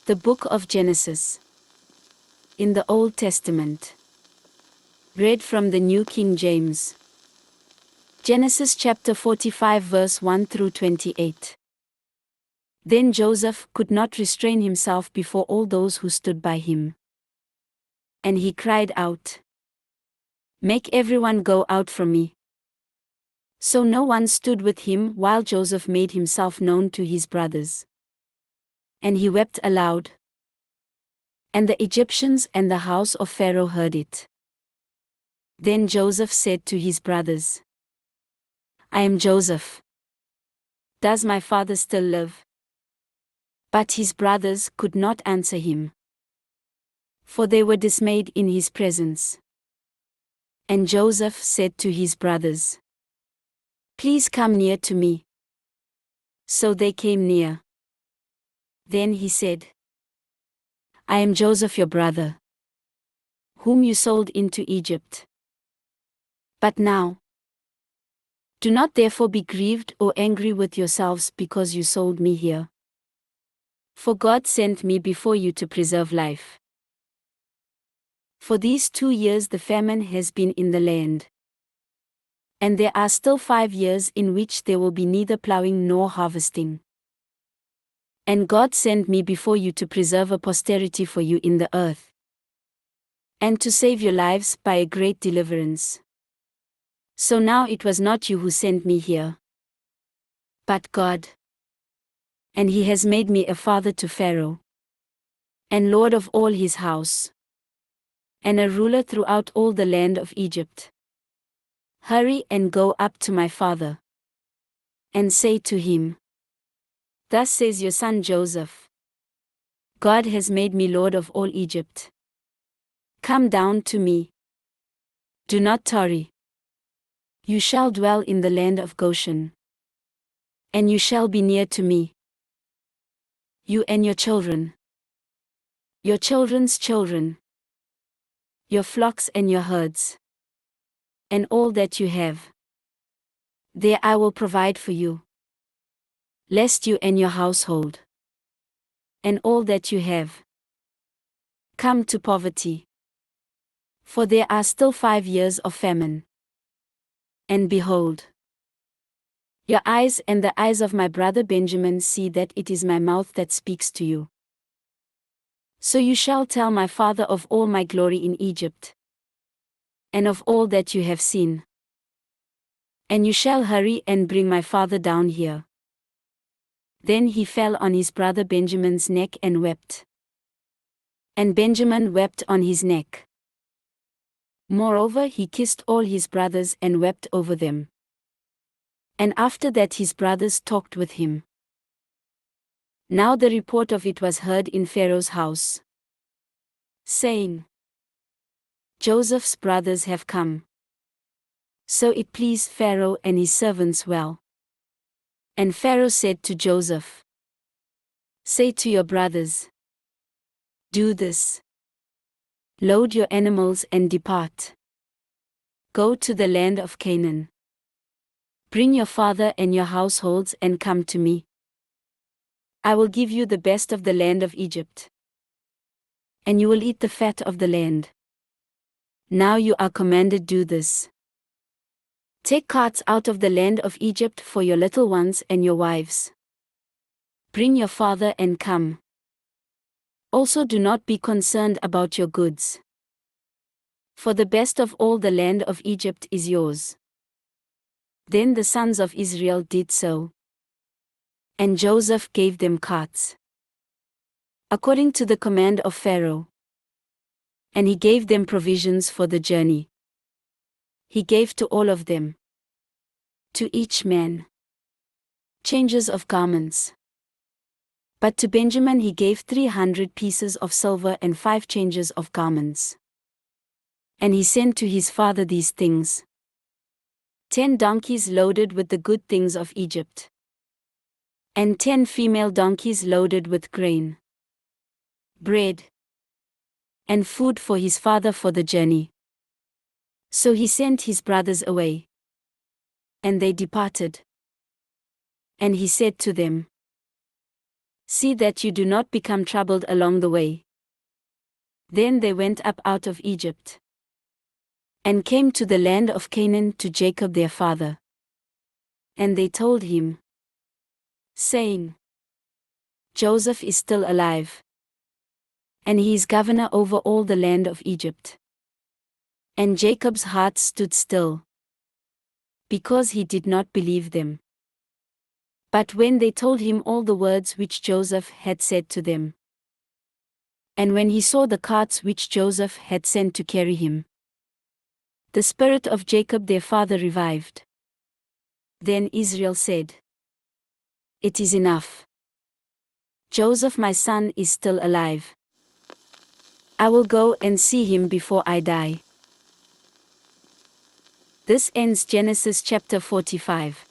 The Book of Genesis. In the Old Testament. Read from the New King James. Genesis chapter 45 verse 1 through 28. Then Joseph could not restrain himself before all those who stood by him. And he cried out, "Make everyone go out from me." So no one stood with him while Joseph made himself known to his brothers. And he wept aloud. And the Egyptians and the house of Pharaoh heard it. Then Joseph said to his brothers, "I am Joseph. Does my father still live?" But his brothers could not answer him, for they were dismayed in his presence. And Joseph said to his brothers, "Please come near to me." So they came near. Then he said, "I am Joseph your brother, whom you sold into Egypt. But now, do not therefore be grieved or angry with yourselves because you sold me here. For God sent me before you to preserve life. For these 2 years the famine has been in the land. And there are still 5 years in which there will be neither plowing nor harvesting. And God sent me before you to preserve a posterity for you in the earth, and to save your lives by a great deliverance. So now it was not you who sent me here, but God. And he has made me a father to Pharaoh, and lord of all his house, and a ruler throughout all the land of Egypt. Hurry and go up to my father, and say to him, 'Thus says your son Joseph, God has made me lord of all Egypt. Come down to me. Do not tarry. You shall dwell in the land of Goshen, and you shall be near to me, you and your children, your children's children, your flocks and your herds, and all that you have. There I will provide for you, lest you and your household, and all that you have, come to poverty. For there are still 5 years of famine. And behold, your eyes and the eyes of my brother Benjamin see that it is my mouth that speaks to you. So you shall tell my father of all my glory in Egypt, and of all that you have seen. And you shall hurry and bring my father down here." Then he fell on his brother Benjamin's neck and wept. And Benjamin wept on his neck. Moreover, he kissed all his brothers and wept over them. And after that his brothers talked with him. Now the report of it was heard in Pharaoh's house, saying, "Joseph's brothers have come." So it pleased Pharaoh and his servants well. And Pharaoh said to Joseph, "Say to your brothers, do this. Load your animals and depart. Go to the land of Canaan. Bring your father and your households and come to me. I will give you the best of the land of Egypt, and you will eat the fat of the land. Now you are commanded, do this. Take carts out of the land of Egypt for your little ones and your wives. Bring your father and come. Also do not be concerned about your goods. For the best of all the land of Egypt is yours." Then the sons of Israel did so. And Joseph gave them carts, according to the command of Pharaoh. And he gave them provisions for the journey. He gave to all of them, to each man, changes of garments. But to Benjamin he gave 300 pieces of silver and 5 changes of garments. And he sent to his father these things: 10 donkeys loaded with the good things of Egypt, and 10 female donkeys loaded with grain, bread, and food for his father for the journey. So he sent his brothers away, and they departed. And he said to them, See that you do not become troubled along the way. Then they went up out of Egypt, and came to the land of Canaan to Jacob their father. And they told him, saying, Joseph is still alive, and he is governor over all the land of Egypt. And Jacob's heart stood still, because he did not believe them. But when they told him all the words which Joseph had said to them, and when he saw the carts which Joseph had sent to carry him, the spirit of Jacob their father revived. Then Israel said, It is enough. Joseph my son is still alive. I will go and see him before I die. This ends Genesis chapter 45.